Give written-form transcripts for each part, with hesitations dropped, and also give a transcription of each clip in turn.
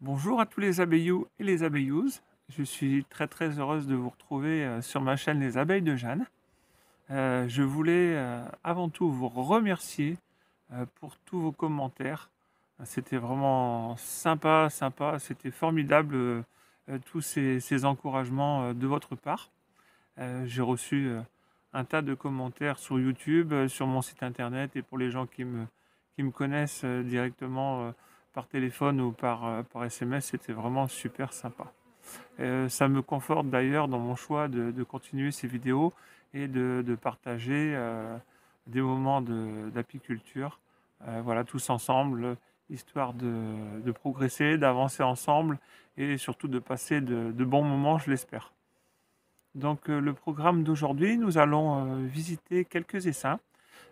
Bonjour à tous les abeilloux et les abeillouses. Je suis très heureuse de vous retrouver sur ma chaîne Les Abeilles de Jeanne. Je voulais avant tout vous remercier pour tous vos commentaires. C'était vraiment sympa. C'était formidable tous ces encouragements de votre part. J'ai reçu un tas de commentaires sur YouTube, sur mon site internet et pour les gens qui me connaissent directement par téléphone ou par SMS, c'était vraiment super sympa. Ça me conforte d'ailleurs dans mon choix de continuer ces vidéos et de partager des moments d'apiculture, voilà, tous ensemble, histoire de progresser, d'avancer ensemble et surtout de passer de bons moments, je l'espère. Donc le programme d'aujourd'hui, nous allons visiter quelques essaims.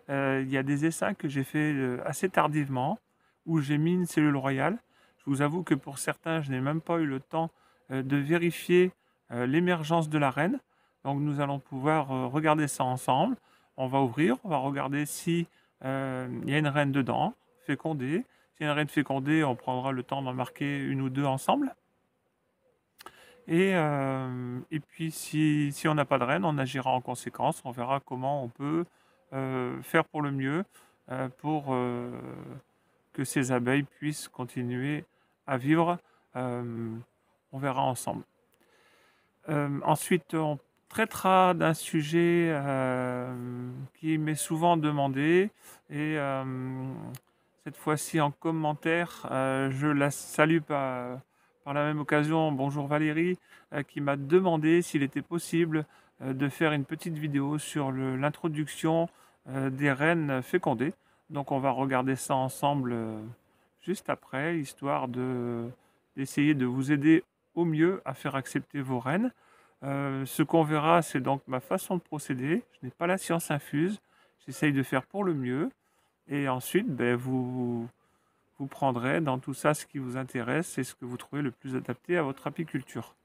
Il y a des essaims que j'ai fait assez tardivement, où j'ai mis une cellule royale. Je vous avoue que pour certains, je n'ai même pas eu le temps de vérifier l'émergence de la reine. Donc nous allons pouvoir regarder ça ensemble. On va ouvrir, on va regarder si il y a une reine dedans, fécondée. S'il y a une reine fécondée, on prendra le temps d'en marquer une ou deux ensemble. Et puis, si on n'a pas de reine, on agira en conséquence. On verra comment on peut faire pour le mieux pour que ces abeilles puissent continuer à vivre. Euh, on verra ensemble. Ensuite, on traitera d'un sujet qui m'est souvent demandé. Et cette fois-ci, en commentaire, je la salue par la même occasion. Bonjour Valérie, qui m'a demandé s'il était possible de faire une petite vidéo sur l'introduction des reines fécondées. Donc on va regarder ça ensemble juste après, histoire d'essayer de vous aider au mieux à faire accepter vos reines. Ce qu'on verra, c'est donc ma façon de procéder. Je n'ai pas la science infuse. J'essaye de faire pour le mieux. Et ensuite, vous prendrez dans tout ça ce qui vous intéresse et ce que vous trouvez le plus adapté à votre apiculture.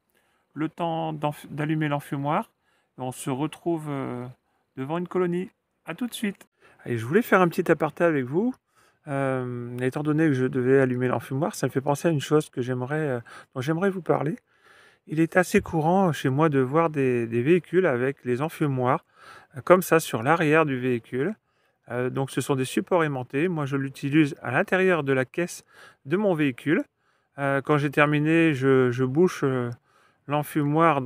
Le temps d'allumer l'enfumoir. On se retrouve devant une colonie. A tout de suite. Allez, je voulais faire un petit aparté avec vous. Étant donné que je devais allumer l'enfumoir, ça me fait penser à une chose dont j'aimerais vous parler. Il est assez courant chez moi de voir des véhicules avec les enfumoirs comme ça sur l'arrière du véhicule. Donc ce sont des supports aimantés. Moi je l'utilise à l'intérieur de la caisse de mon véhicule. Quand j'ai terminé, je bouche l'enfumoir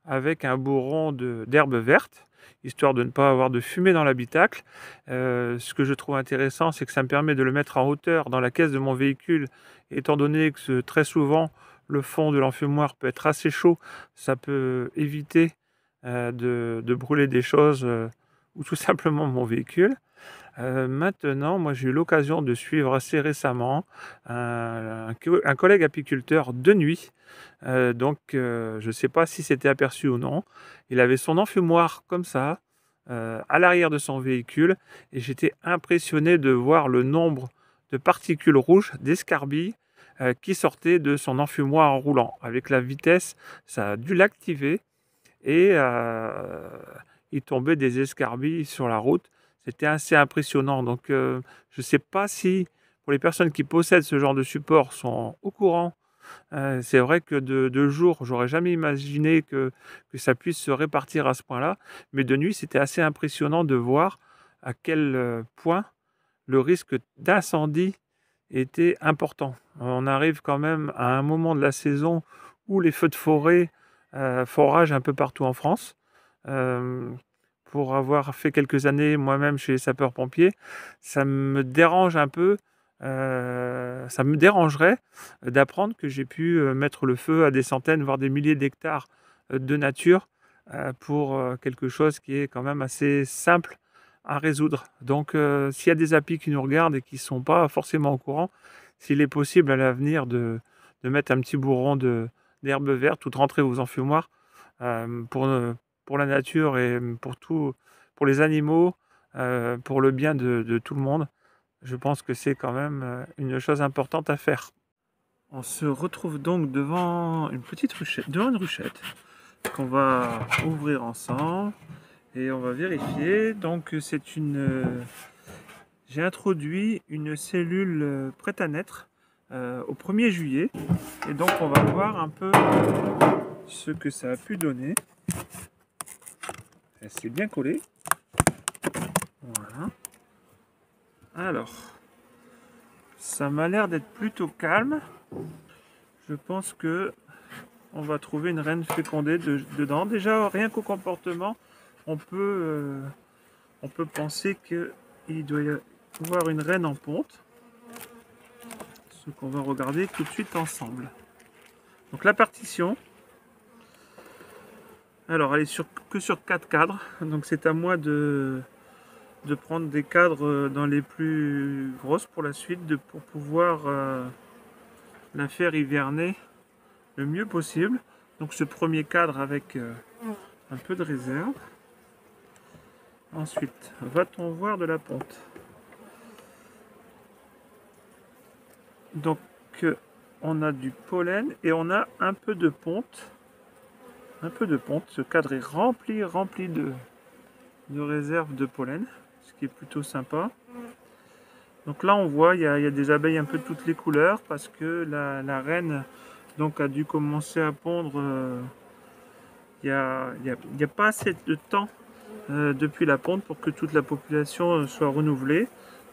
avec un bourron d'herbe verte, histoire de ne pas avoir de fumée dans l'habitacle. Ce que je trouve intéressant, c'est que ça me permet de le mettre en hauteur dans la caisse de mon véhicule, étant donné que très souvent le fond de l'enfumoir peut être assez chaud, ça peut éviter de brûler des choses ou tout simplement mon véhicule. Maintenant, moi j'ai eu l'occasion de suivre assez récemment un collègue apiculteur de nuit. Je ne sais pas si c'était aperçu ou non. Il avait son enfumoir comme ça, à l'arrière de son véhicule, et j'étais impressionné de voir le nombre de particules rouges, d'escarbilles, qui sortaient de son enfumoir en roulant. Avec la vitesse, ça a dû l'activer, et il tombait des escarbilles sur la route. C'était assez impressionnant. Donc, je ne sais pas si pour les personnes qui possèdent ce genre de support sont au courant. C'est vrai que de jour, j'aurais jamais imaginé que ça puisse se répartir à ce point-là. Mais de nuit, c'était assez impressionnant de voir à quel point le risque d'incendie était important. On arrive quand même à un moment de la saison où les feux de forêt foragent un peu partout en France. Euh, pour avoir fait quelques années moi-même chez les sapeurs-pompiers, ça me dérange un peu, ça me dérangerait d'apprendre que j'ai pu mettre le feu à des centaines, voire des milliers d'hectares de nature pour quelque chose qui est quand même assez simple à résoudre. Donc, s'il y a des applis qui nous regardent et qui ne sont pas forcément au courant, s'il est possible à l'avenir de mettre un petit bourron d'herbe verte ou de rentrer vos enfumoirs pour la nature et pour les animaux, pour le bien de tout le monde, je pense que c'est quand même une chose importante à faire. On se retrouve donc devant devant une ruchette qu'on va ouvrir ensemble et on va vérifier. Donc j'ai introduit une cellule prête à naître au 1er juillet. Et donc on va voir un peu ce que ça a pu donner. Elle s'est bien collée. Voilà. Alors, ça m'a l'air d'être plutôt calme. Je pense que on va trouver une reine fécondée dedans. Déjà, rien qu'au comportement, on peut penser qu'il doit y avoir une reine en ponte. Ce qu'on va regarder tout de suite ensemble. Donc la partition, alors elle est que sur 4 cadres, donc c'est à moi de prendre des cadres dans les plus grosses pour la suite, pour pouvoir la faire hiverner le mieux possible. Donc ce premier cadre avec un peu de réserve. Ensuite, va-t-on voir de la ponte? Donc on a du pollen et on a un peu de ponte. Un peu de ponte. Ce cadre est rempli de réserve de pollen, ce qui est plutôt sympa. Donc là on voit il y a des abeilles un peu de toutes les couleurs parce que la reine donc a dû commencer à pondre. Il n'y a pas assez de temps depuis la ponte pour que toute la population soit renouvelée.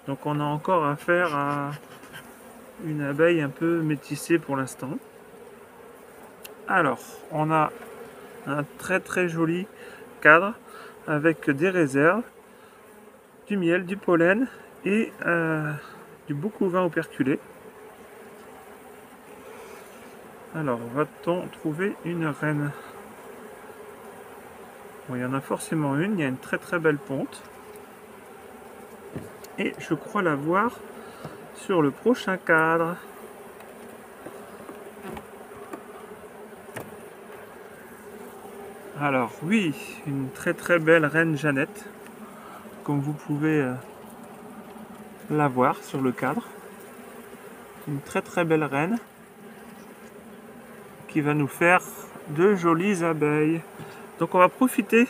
Donc on a encore affaire à une abeille un peu métissée pour l'instant. Alors, on a un très joli cadre avec des réserves, du miel, du pollen et du beau couvain operculé. Alors, va-t-on trouver une reine? Bon, il y en a forcément une, il y a une très belle ponte. Et je crois la voir sur le prochain cadre. Alors oui, une très belle reine Jeannette, comme vous pouvez la voir sur le cadre. Une très belle reine qui va nous faire de jolies abeilles. Donc on va profiter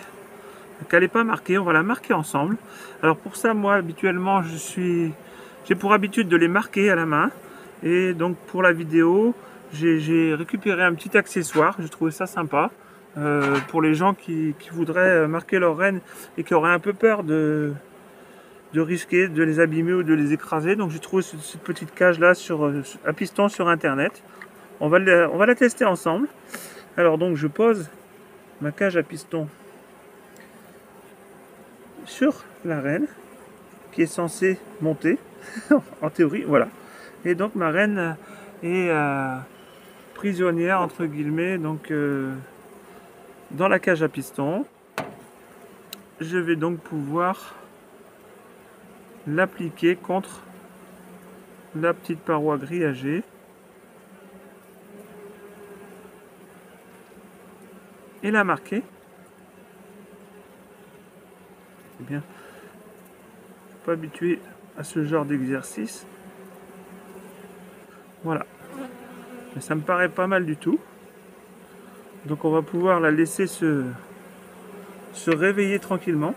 qu'elle n'est pas marquée, on va la marquer ensemble. Alors pour ça, moi habituellement, j'ai pour habitude de les marquer à la main. Et donc pour la vidéo, j'ai récupéré un petit accessoire, j'ai trouvé ça sympa. Pour les gens qui voudraient marquer leur reine et qui auraient un peu peur de risquer de les abîmer ou de les écraser. Donc j'ai trouvé cette petite cage là à piston sur internet. On va la tester ensemble. Alors donc je pose ma cage à piston sur la reine qui est censée monter en théorie, voilà. Et donc ma reine est prisonnière entre guillemets, donc dans la cage à piston. Je vais donc pouvoir l'appliquer contre la petite paroi grillagée et la marquer. Eh bien, je suis pas habitué à ce genre d'exercice. Voilà, mais ça me paraît pas mal du tout. Donc on va pouvoir la laisser se réveiller tranquillement.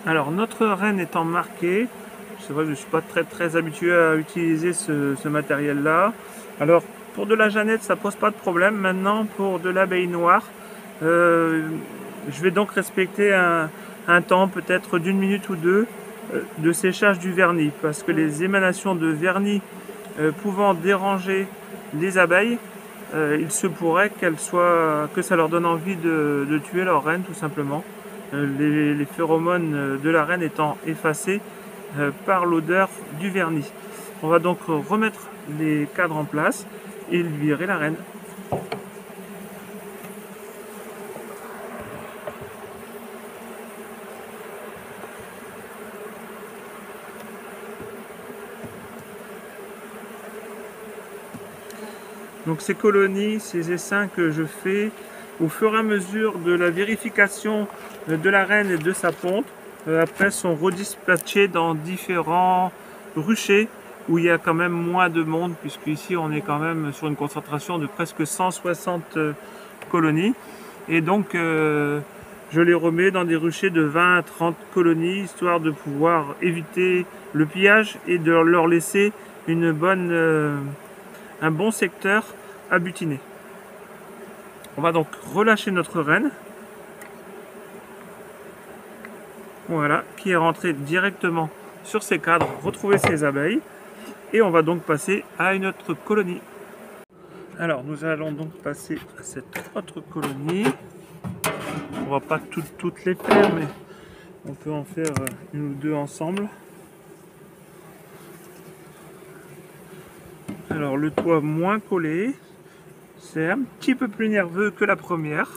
Alors notre reine étant marquée, c'est vrai que je ne suis pas très habitué à utiliser ce matériel là. Alors pour de la Jeannette ça pose pas de problème. Maintenant pour de l'abeille noire, je vais donc respecter un temps peut-être d'1 minute ou 2 de séchage du vernis, parce que les émanations de vernis pouvant déranger les abeilles, il se pourrait que ça leur donne envie de tuer leur reine tout simplement. Les phéromones de la reine étant effacés par l'odeur du vernis. On va donc remettre les cadres en place et virer la reine. Donc ces colonies, ces essaims que je fais au fur et à mesure de la vérification de la reine et de sa ponte, après sont redispatchés dans différents ruchers où il y a quand même moins de monde, puisque ici on est quand même sur une concentration de presque 160 colonies. Et donc je les remets dans des ruchers de 20 à 30 colonies, histoire de pouvoir éviter le pillage et de leur laisser un bon secteur à butiner. On va donc relâcher notre reine. Voilà, qui est rentrée directement sur ses cadres, retrouver ses abeilles. Et on va donc passer à une autre colonie. Alors nous allons donc passer à cette autre colonie. On va pas toutes les faire, mais on peut en faire une ou deux ensemble. Alors le toit moins collé, c'est un petit peu plus nerveux que la première.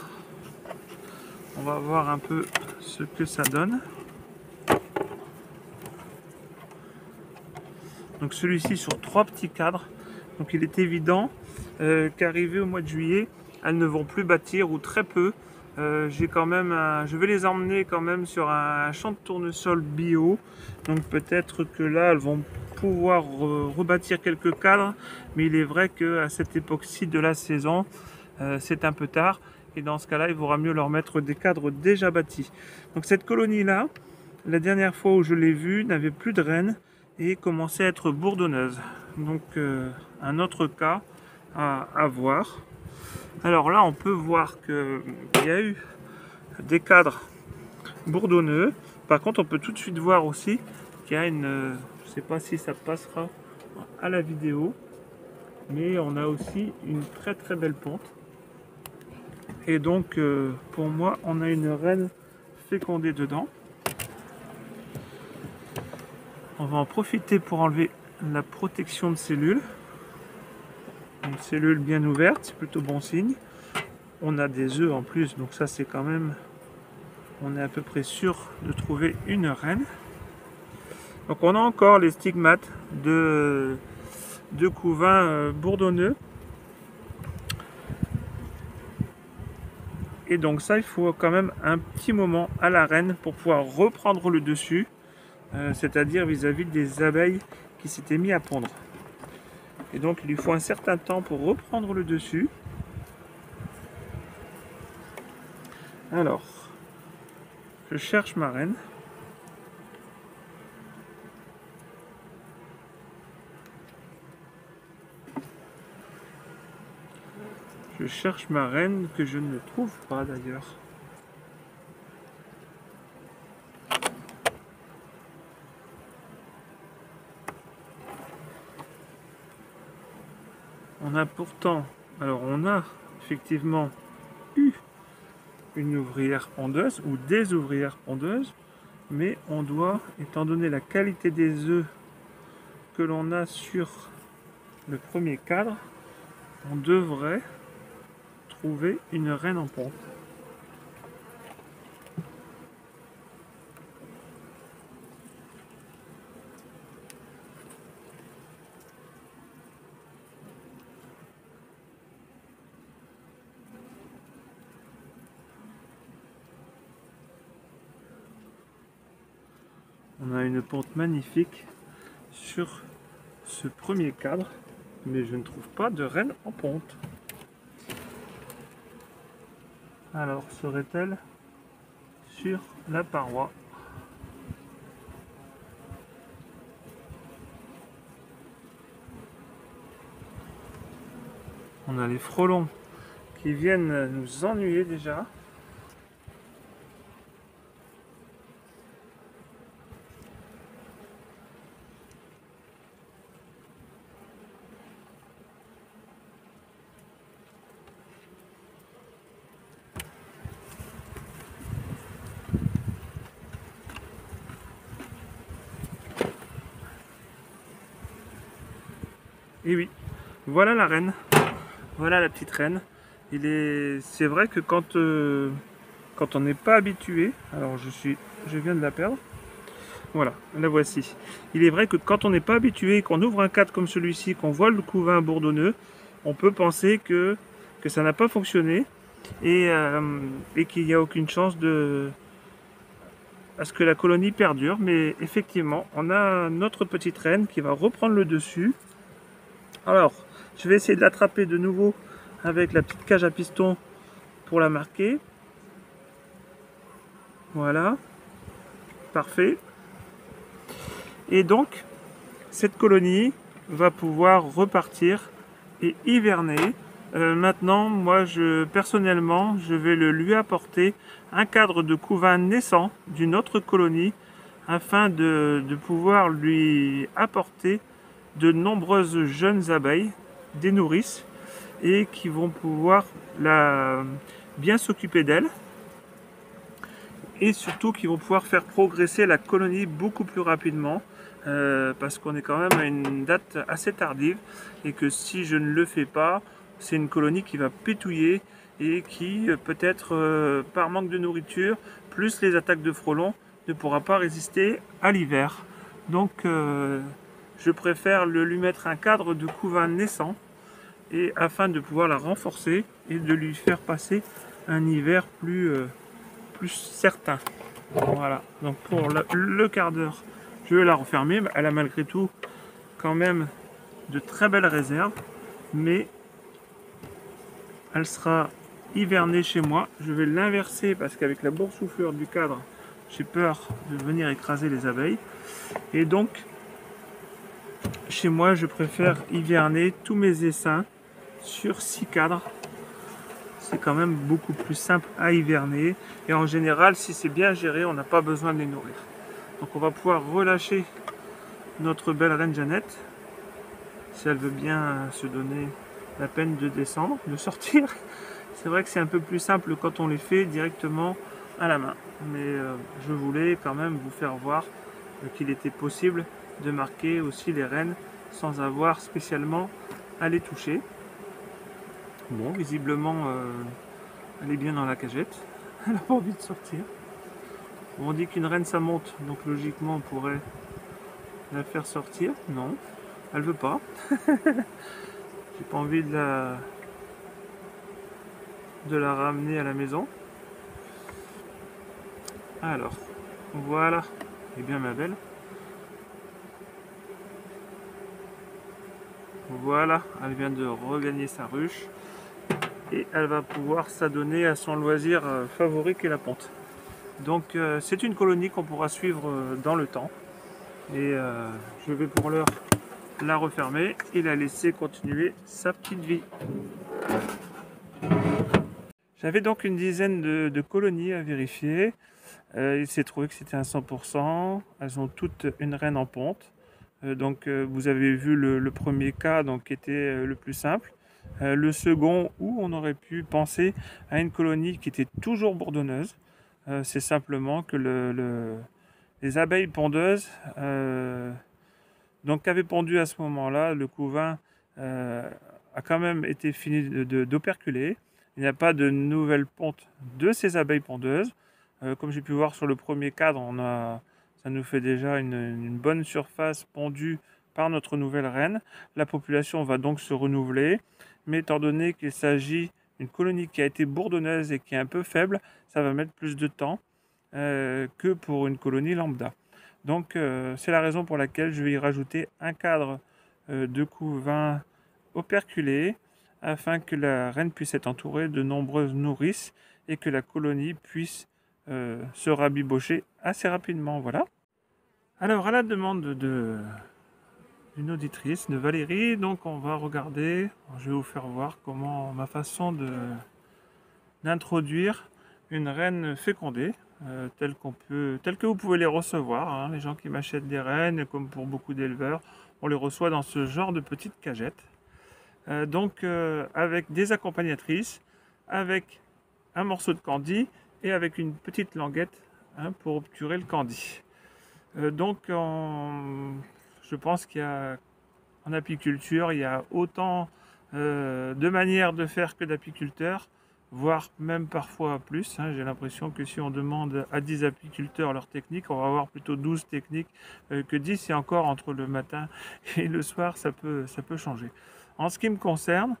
On va voir un peu ce que ça donne. Donc celui-ci sur 3 petits cadres. Donc il est évident qu'arrivé au mois de juillet, elles ne vont plus bâtir ou très peu. Je vais les emmener quand même sur un champ de tournesol bio. Donc peut-être que là elles vont pouvoir rebâtir quelques cadres. Mais il est vrai qu'à cette époque-ci de la saison, c'est un peu tard. Et dans ce cas-là, il vaudra mieux leur mettre des cadres déjà bâtis. Donc cette colonie-là, la dernière fois où je l'ai vue, n'avait plus de reines et commençait à être bourdonneuse. Donc un autre cas à voir. Alors là on peut voir qu'il y a eu des cadres bourdonneux. Par contre on peut tout de suite voir aussi qu'il y a une... je ne sais pas si ça passera à la vidéo, mais on a aussi une très très belle pente. Et donc pour moi on a une reine fécondée dedans. On va en profiter pour enlever la protection de cellules. Une cellule bien ouverte, c'est plutôt bon signe. On a des œufs en plus, donc ça c'est quand même... on est à peu près sûr de trouver une reine. Donc on a encore les stigmates de couvain bourdonneux. Et donc ça, il faut quand même un petit moment à la reine pour pouvoir reprendre le dessus. C'est-à-dire vis-à-vis des abeilles qui s'étaient mis à pondre. Et donc il lui faut un certain temps pour reprendre le dessus. Alors, je cherche ma reine. Je cherche ma reine que je ne trouve pas d'ailleurs. On a pourtant, alors on a effectivement eu une ouvrière pondeuse ou des ouvrières pondeuses, mais on doit, étant donné la qualité des œufs que l'on a sur le premier cadre, on devrait trouver une reine en ponte. On a une ponte magnifique sur ce premier cadre, mais je ne trouve pas de reine en ponte. Alors, serait-elle sur la paroi? On a les frelons qui viennent nous ennuyer déjà. Et oui, voilà la reine. Voilà la petite reine. C'est vrai que quand on n'est pas habitué, alors je viens de la perdre. Voilà, la voici. Il est vrai que quand on n'est pas habitué, qu'on ouvre un cadre comme celui-ci, qu'on voit le couvain bourdonneux, on peut penser que ça n'a pas fonctionné et qu'il n'y a aucune chance à ce que la colonie perdure. Mais effectivement, on a notre petite reine qui va reprendre le dessus. Alors, je vais essayer de l'attraper de nouveau avec la petite cage à piston pour la marquer. Voilà, parfait. Et donc, cette colonie va pouvoir repartir et hiverner. Maintenant, moi, personnellement, je vais lui apporter un cadre de couvain naissant d'une autre colonie afin de pouvoir lui apporter de nombreuses jeunes abeilles, des nourrices, et qui vont pouvoir bien s'occuper d'elle et surtout qui vont pouvoir faire progresser la colonie beaucoup plus rapidement parce qu'on est quand même à une date assez tardive et que si je ne le fais pas, c'est une colonie qui va pétouiller et qui peut-être par manque de nourriture plus les attaques de frelons ne pourra pas résister à l'hiver. Donc je préfère lui mettre un cadre de couvain naissant et afin de pouvoir la renforcer et de lui faire passer un hiver plus certain. Voilà, donc pour le quart d'heure, je vais la refermer. Elle a malgré tout quand même de très belles réserves, mais elle sera hivernée chez moi. Je vais l'inverser parce qu'avec la boursouflure du cadre, j'ai peur de venir écraser les abeilles. Et donc, chez moi, je préfère hiverner tous mes essaims sur 6 cadres. C'est quand même beaucoup plus simple à hiverner. Et en général, si c'est bien géré, on n'a pas besoin de les nourrir. Donc on va pouvoir relâcher notre belle reine Jeannette, si elle veut bien se donner la peine de descendre, de sortir. C'est vrai que c'est un peu plus simple quand on les fait directement à la main. Mais je voulais quand même vous faire voir qu'il était possible de marquer aussi les reines sans avoir spécialement à les toucher. Bon, visiblement, elle est bien dans la cagette. Elle n'a pas envie de sortir. Bon, on dit qu'une reine ça monte, donc logiquement on pourrait la faire sortir. Non, elle veut pas. J'ai pas envie de la ramener à la maison. Alors, voilà. Eh bien ma belle. Voilà, elle vient de regagner sa ruche. Et elle va pouvoir s'adonner à son loisir favori qui est la ponte. Donc c'est une colonie qu'on pourra suivre dans le temps. Et je vais pour l'heure la refermer et la laisser continuer sa petite vie. J'avais donc une dizaine de colonies à vérifier. Il s'est trouvé que c'était à 100%. Elles ont toutes une reine en ponte. Donc vous avez vu le premier cas donc, qui était le plus simple. Le second où on aurait pu penser à une colonie qui était toujours bourdonneuse. C'est simplement que les abeilles pondeuses donc avaient pondu à ce moment-là, le couvain a quand même été fini d'operculer. Il n'y a pas de nouvelle ponte de ces abeilles pondeuses. Comme j'ai pu voir sur le premier cadre, ça nous fait déjà une bonne surface pondue par notre nouvelle reine. La population va donc se renouveler, mais étant donné qu'il s'agit d'une colonie qui a été bourdonneuse et qui est un peu faible, ça va mettre plus de temps que pour une colonie lambda. Donc c'est la raison pour laquelle je vais y rajouter un cadre de couvain operculé afin que la reine puisse être entourée de nombreuses nourrices et que la colonie puisse se rabibocher assez rapidement. Voilà. Alors, à la demande d'une auditrice, de Valérie, donc on va regarder, je vais vous faire voir comment ma façon d'introduire une reine fécondée, telle que vous pouvez les recevoir, hein, les gens qui m'achètent des reines, comme pour beaucoup d'éleveurs, on les reçoit dans ce genre de petites cagettes. Donc avec des accompagnatrices, avec un morceau de candy et avec une petite languette hein, pour obturer le candy. Donc je pense qu'il y a en apiculture, il y a autant de manières de faire que d'apiculteurs, voire même parfois plus. Hein. J'ai l'impression que si on demande à 10 apiculteurs leur technique, on va avoir plutôt 12 techniques que 10 et encore entre le matin et le soir, ça peut changer. En ce qui me concerne,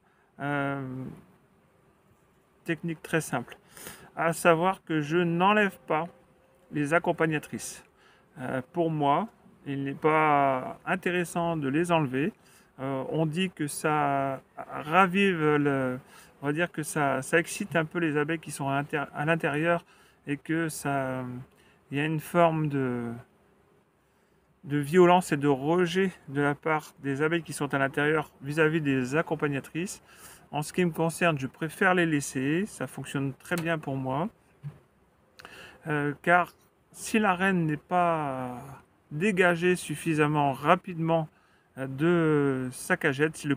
technique très simple, à savoir que je n'enlève pas les accompagnatrices. Pour moi, il n'est pas intéressant de les enlever. On dit que ça ravive on va dire que ça excite un peu les abeilles qui sont à l'intérieur et que il y a une forme de violence et de rejet de la part des abeilles qui sont à l'intérieur vis-à-vis des accompagnatrices. En ce qui me concerne, je préfère les laisser, ça fonctionne très bien pour moi, car si la reine n'est pas dégagée suffisamment rapidement de sa cagette, si le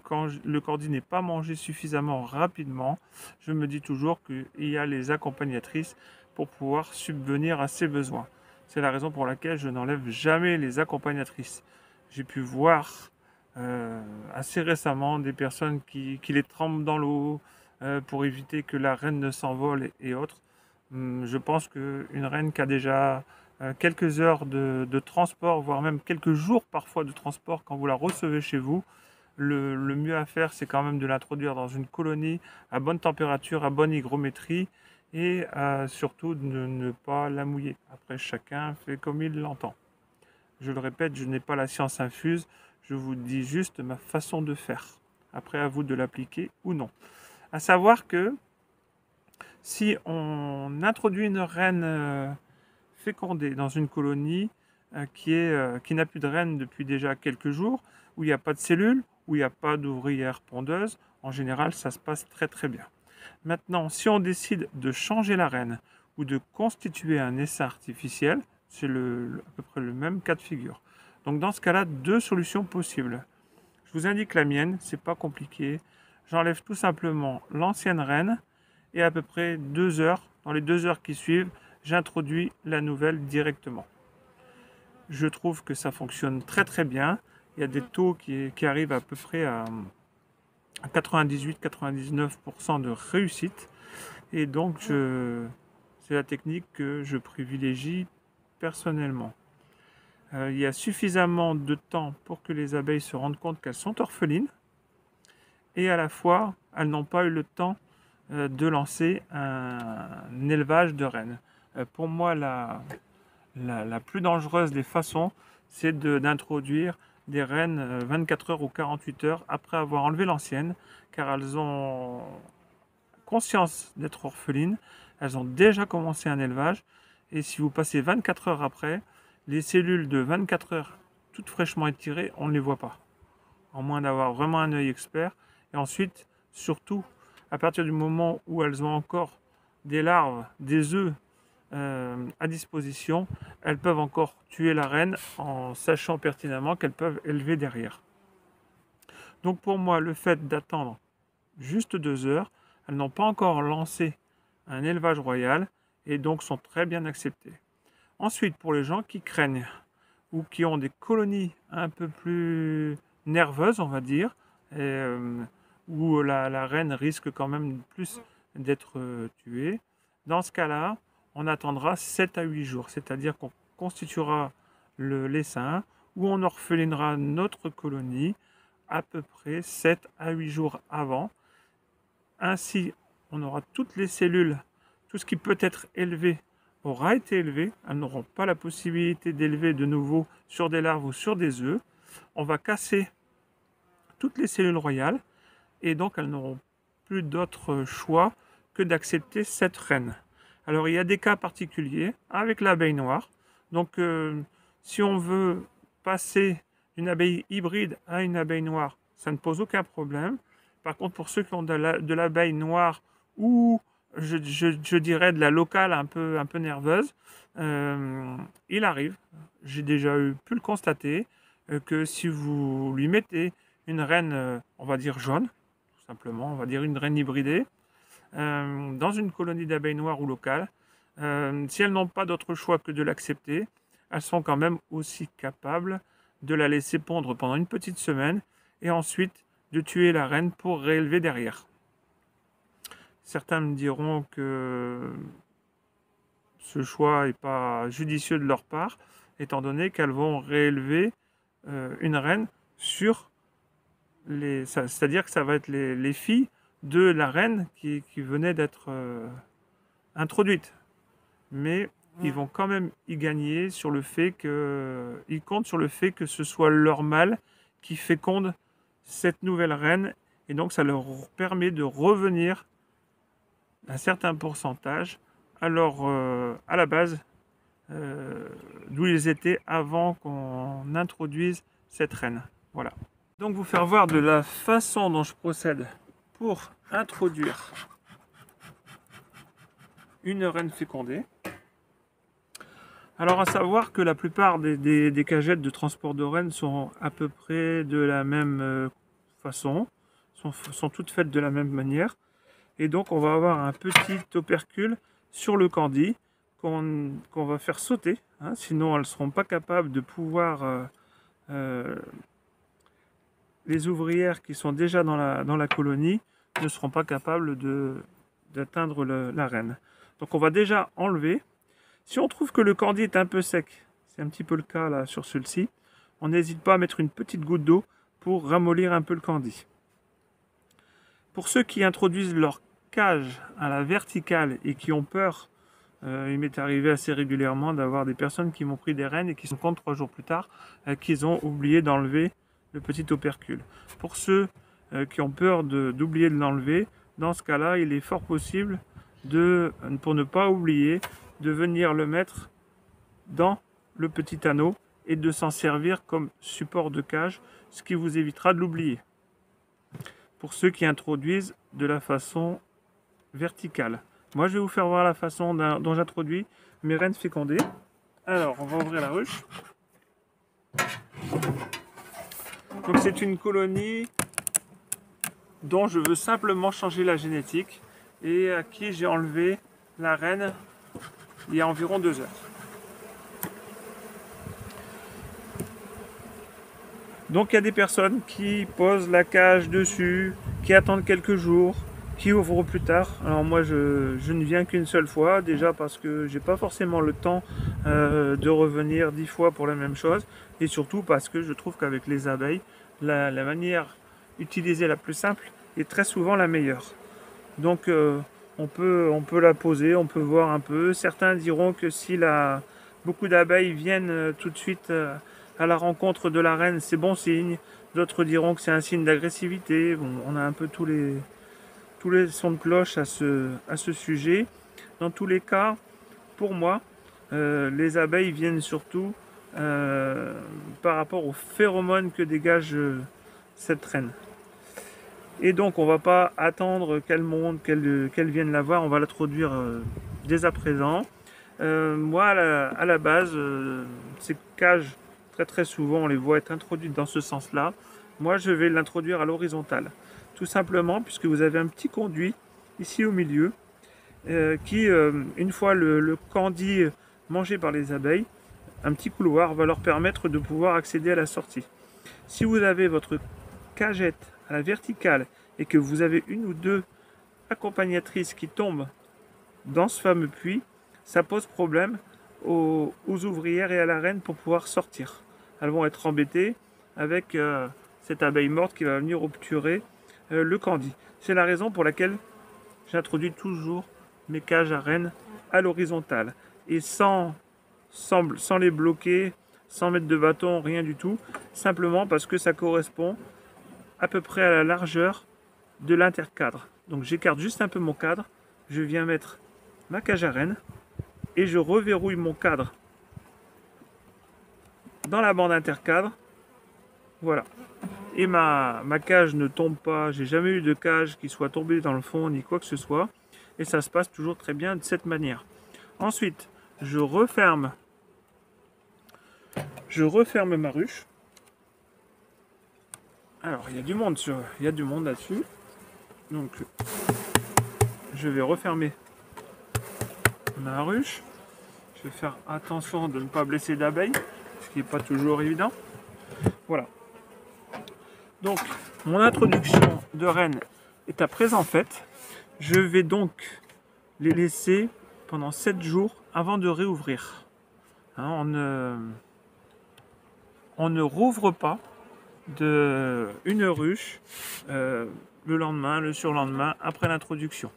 cordy n'est pas mangé suffisamment rapidement, je me dis toujours qu'il y a les accompagnatrices pour pouvoir subvenir à ses besoins. C'est la raison pour laquelle je n'enlève jamais les accompagnatrices. J'ai pu voir assez récemment des personnes qui les trempent dans l'eau pour éviter que la reine ne s'envole et autres. Je pense qu'une reine qui a déjà quelques heures de transport, voire même quelques jours parfois de transport quand vous la recevez chez vous, le mieux à faire, c'est quand même de l'introduire dans une colonie à bonne température, à bonne hygrométrie et surtout de ne pas la mouiller. Après, chacun fait comme il l'entend. Je le répète, je n'ai pas la science infuse, je vous dis juste ma façon de faire. Après, à vous de l'appliquer ou non. À savoir que si on introduit une reine fécondée dans une colonie qui n'a plus de reine depuis déjà quelques jours, où il n'y a pas de cellules, où il n'y a pas d'ouvrière pondeuse, en général, ça se passe très très bien. Maintenant, si on décide de changer la reine ou de constituer un essaim artificiel, c'est à peu près le même cas de figure. Donc dans ce cas-là, deux solutions possibles. Je vous indique la mienne, c'est pas compliqué. J'enlève tout simplement l'ancienne reine et à peu près 2 heures, dans les 2 heures qui suivent, j'introduis la nouvelle directement. Je trouve que ça fonctionne très très bien. Il y a des taux qui arrivent à peu près à 98-99% de réussite. Et donc, c'est la technique que je privilégie personnellement. Il y a suffisamment de temps pour que les abeilles se rendent compte qu'elles sont orphelines et à la fois, elles n'ont pas eu le temps de lancer un élevage de reines. Pour moi, la plus dangereuse des façons, c'est d'introduire des reines 24 heures ou 48 heures après avoir enlevé l'ancienne, car elles ont conscience d'être orphelines, elles ont déjà commencé un élevage, et si vous passez 24 heures après, les cellules de 24 heures toutes fraîchement étirées, on ne les voit pas, en moins d'avoir vraiment un œil expert. Et ensuite, surtout, à partir du moment où elles ont encore des larves, des œufs à disposition, elles peuvent encore tuer la reine en sachant pertinemment qu'elles peuvent élever derrière. Donc pour moi, le fait d'attendre juste 2 heures, elles n'ont pas encore lancé un élevage royal et donc sont très bien acceptées. Ensuite, pour les gens qui craignent ou qui ont des colonies un peu plus nerveuses, on va dire, où la reine risque quand même plus d'être tuée, dans ce cas-là, on attendra 7 à 8 jours, c'est-à-dire qu'on constituera l'essaim, où on orphelinera notre colonie à peu près 7 à 8 jours avant. Ainsi, on aura toutes les cellules, tout ce qui peut être élevé aura été élevé. Elles n'auront pas la possibilité d'élever de nouveau sur des larves ou sur des œufs. On va casser toutes les cellules royales et donc elles n'auront plus d'autre choix que d'accepter cette reine. Alors il y a des cas particuliers avec l'abeille noire. Donc si on veut passer d'une abeille hybride à une abeille noire, ça ne pose aucun problème. Par contre, pour ceux qui ont de l'abeille noire ou je dirais de la locale un peu nerveuse, il arrive, j'ai déjà pu le constater, que si vous lui mettez une reine, on va dire jaune, tout simplement, on va dire une reine hybridée, dans une colonie d'abeilles noires ou locales, si elles n'ont pas d'autre choix que de l'accepter, elles sont quand même aussi capables de la laisser pondre pendant une petite semaine et ensuite de tuer la reine pour réélever derrière. Certains me diront que ce choix n'est pas judicieux de leur part, étant donné qu'elles vont réélever une reine sur c'est-à-dire que ça va être les filles de la reine qui venait d'être introduite. Mais ils vont quand même y gagner sur le fait que... Ils comptent sur le fait que ce soit leur mâle qui féconde cette nouvelle reine. Et donc ça leur permet de revenir un certain pourcentage à la base d'où ils étaient avant qu'on introduise cette reine. Voilà. Donc vous faire voir de la façon dont je procède pour introduire une reine fécondée. Alors à savoir que la plupart des cagettes de transport de rennes sont à peu près de la même façon, sont toutes faites de la même manière. Et donc on va avoir un petit opercule sur le candy qu'on va faire sauter, hein, sinon elles ne seront pas capables de pouvoir... les ouvrières qui sont déjà dans la colonie ne seront pas capables d'atteindre la reine. Donc on va déjà enlever. Si on trouve que le candy est un peu sec, c'est un petit peu le cas là sur celui-ci, on n'hésite pas à mettre une petite goutte d'eau pour ramollir un peu le candy. Pour ceux qui introduisent leur cage à la verticale et qui ont peur, il m'est arrivé assez régulièrement d'avoir des personnes qui m'ont pris des rennes et qui se comptent 3 jours plus tard qu'ils ont oublié d'enlever le petit opercule. Pour ceux qui ont peur d'oublier de l'enlever, dans ce cas-là, il est fort possible pour ne pas oublier de venir le mettre dans le petit anneau et de s'en servir comme support de cage, ce qui vous évitera de l'oublier. Pour ceux qui introduisent de la façon verticale. Moi, je vais vous faire voir la façon dont j'introduis mes rennes fécondées. Alors, on va ouvrir la ruche. Donc, c'est une colonie dont je veux simplement changer la génétique et à qui j'ai enlevé la reine il y a environ 2 heures. Donc il y a des personnes qui posent la cage dessus, qui attendent quelques jours, qui ouvrent plus tard. Alors moi je ne viens qu'une seule fois, déjà parce que j'ai pas forcément le temps de revenir 10 fois pour la même chose, et surtout parce que je trouve qu'avec les abeilles, la manière utilisée la plus simple est très souvent la meilleure. Donc on peut la poser, on peut voir un peu. Certains diront que si beaucoup d'abeilles viennent tout de suite à la rencontre de la reine, c'est bon signe. D'autres diront que c'est un signe d'agressivité. Bon, on a un peu tous les sons de cloche à ce sujet. Dans tous les cas, pour moi, les abeilles viennent surtout par rapport aux phéromones que dégage cette reine. Et donc on va pas attendre qu'elle monte, qu'elle vienne la voir, on va l'introduire dès à présent. Moi à la base, ces cages, très souvent on les voit être introduites dans ce sens-là. Moi je vais l'introduire à l'horizontale. Tout simplement puisque vous avez un petit conduit ici au milieu qui, une fois le candy mangé par les abeilles, un petit couloir va leur permettre de pouvoir accéder à la sortie. Si vous avez votre cagette à la verticale et que vous avez une ou deux accompagnatrices qui tombent dans ce fameux puits, ça pose problème aux ouvrières et à la reine pour pouvoir sortir. Elles vont être embêtées avec cette abeille morte qui va venir obturer le candy. C'est la raison pour laquelle j'introduis toujours mes cages à reines à l'horizontale et sans les bloquer, sans mettre de bâton, rien du tout, simplement parce que ça correspond à peu près à la largeur de l'intercadre. Donc j'écarte juste un peu mon cadre, je viens mettre ma cage à reines et je reverrouille mon cadre dans la bande intercadre. Voilà. Et ma cage ne tombe pas, j'ai jamais eu de cage qui soit tombée dans le fond ni quoi que ce soit. Et ça se passe toujours très bien de cette manière. Ensuite, je referme ma ruche. Alors, il y a du monde là-dessus. Donc, je vais refermer ma ruche. Je vais faire attention de ne pas blesser d'abeilles, ce qui n'est pas toujours évident. Voilà. Donc, mon introduction de rennes est à présent faite. Je vais donc les laisser pendant 7 jours avant de réouvrir. Hein, on ne rouvre pas une ruche le lendemain, le surlendemain, après l'introduction.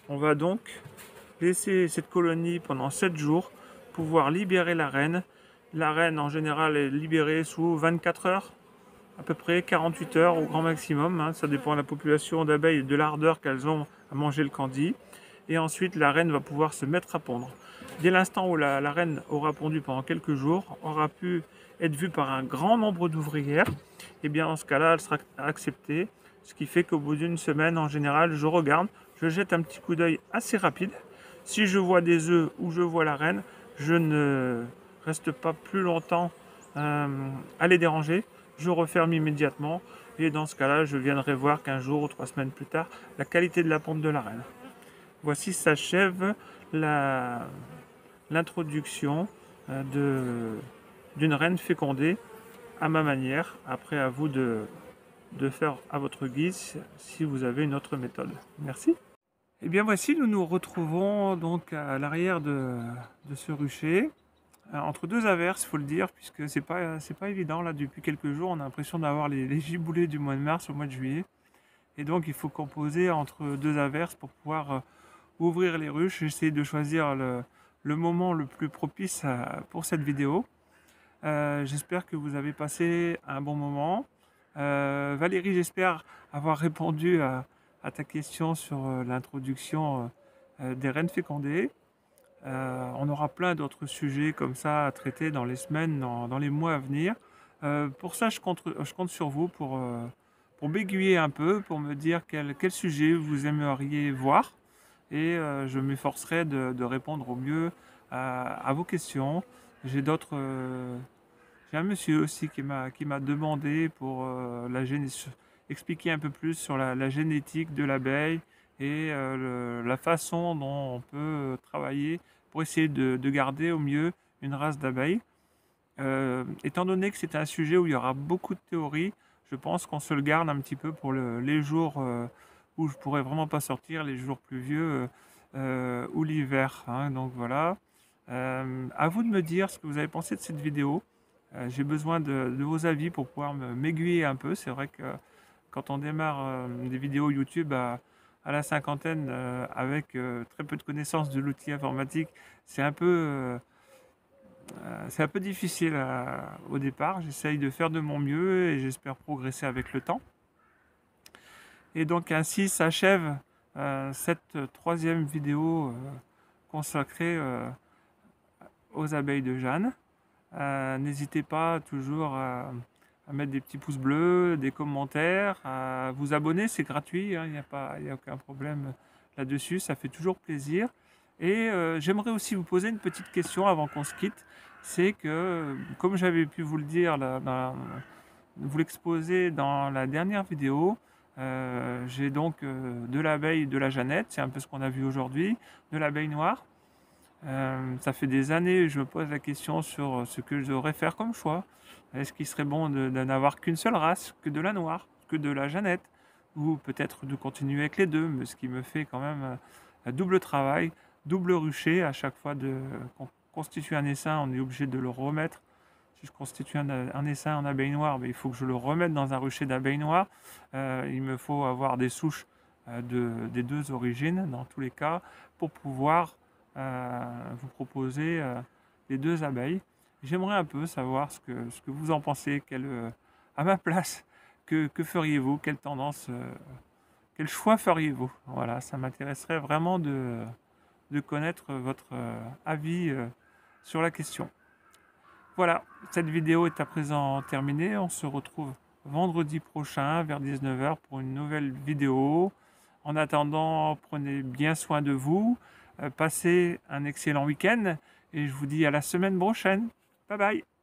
On va donc laisser cette colonie pendant 7 jours, pouvoir libérer la reine. La reine en général est libérée sous 24 heures, à peu près 48 heures au grand maximum, hein. Ça dépend de la population d'abeilles et de l'ardeur qu'elles ont à manger le candy. Et ensuite, la reine va pouvoir se mettre à pondre. Dès l'instant où la reine aura pondu pendant quelques jours, aura pu être vue par un grand nombre d'ouvrières, et bien dans ce cas-là, elle sera acceptée. Ce qui fait qu'au bout d'une semaine, en général, je regarde, je jette un petit coup d'œil assez rapide. Si je vois des œufs ou je vois la reine, je ne reste pas plus longtemps à les déranger. Je referme immédiatement et dans ce cas-là, je viendrai voir 15 jours ou 3 semaines plus tard la qualité de la ponte de la reine. Voici s'achève l'introduction d'une reine fécondée à ma manière. Après, à vous de faire à votre guise si vous avez une autre méthode. Merci. Et bien voici, nous nous retrouvons donc à l'arrière de ce rucher, entre deux averses, il faut le dire, puisque c'est pas évident là. Depuis quelques jours, on a l'impression d'avoir les giboulées du mois de mars au mois de juillet, et donc il faut composer entre deux averses pour pouvoir ouvrir les ruches. J'essaie de choisir le moment le plus propice pour cette vidéo. J'espère que vous avez passé un bon moment. Valérie, j'espère avoir répondu à ta question sur l'introduction des reines fécondées. On aura plein d'autres sujets comme ça à traiter dans les semaines, dans les mois à venir. Pour ça, je compte sur vous pour m'aiguiller un peu, pour me dire quel sujet vous aimeriez voir. Et je m'efforcerai de répondre au mieux à vos questions. J'ai j'ai un monsieur aussi qui m'a demandé pour expliquer un peu plus sur la génétique de l'abeille et la façon dont on peut travailler pour essayer de garder au mieux une race d'abeilles. Étant donné que c'est un sujet où il y aura beaucoup de théories, je pense qu'on se le garde un petit peu pour les jours où je pourrais vraiment pas sortir, les jours pluvieux ou l'hiver, hein. Donc voilà. À vous de me dire ce que vous avez pensé de cette vidéo. J'ai besoin de vos avis pour pouvoir m'aiguiller un peu. C'est vrai que quand on démarre des vidéos YouTube à la cinquantaine avec très peu de connaissances de l'outil informatique, c'est un peu difficile au départ. J'essaye de faire de mon mieux et j'espère progresser avec le temps. Et donc ainsi s'achève cette troisième vidéo consacrée aux abeilles de Jeanne. N'hésitez pas toujours à mettre des petits pouces bleus, des commentaires, à vous abonner, c'est gratuit, hein, il n'y a aucun problème là-dessus, ça fait toujours plaisir. Et j'aimerais aussi vous poser une petite question avant qu'on se quitte. C'est que, comme j'avais pu vous le dire, vous l'exposer dans la dernière vidéo, j'ai donc de l'abeille de la Jeannette, c'est un peu ce qu'on a vu aujourd'hui, de l'abeille noire. Ça fait des années que je me pose la question sur ce que je devrais faire comme choix. Est-ce qu'il serait bon de n'avoir qu'une seule race, que de la noire, que de la Jeannette, ou peut-être de continuer avec les deux, mais ce qui me fait quand même un double travail, double rucher à chaque fois qu'on constitue un essaim, on est obligé de le remettre. Si je constitue un essaim en abeille noire, il faut que je le remette dans un rucher d'abeille noire. Il me faut avoir des souches des deux origines dans tous les cas pour pouvoir vous proposer les deux abeilles. J'aimerais un peu savoir ce que vous en pensez, à ma place, que feriez-vous, quelle tendance, quel choix feriez-vous? Voilà, ça m'intéresserait vraiment de connaître votre avis sur la question. Voilà, cette vidéo est à présent terminée. On se retrouve vendredi prochain vers 19 h pour une nouvelle vidéo. En attendant, prenez bien soin de vous. Passez un excellent week-end et je vous dis à la semaine prochaine. Bye bye.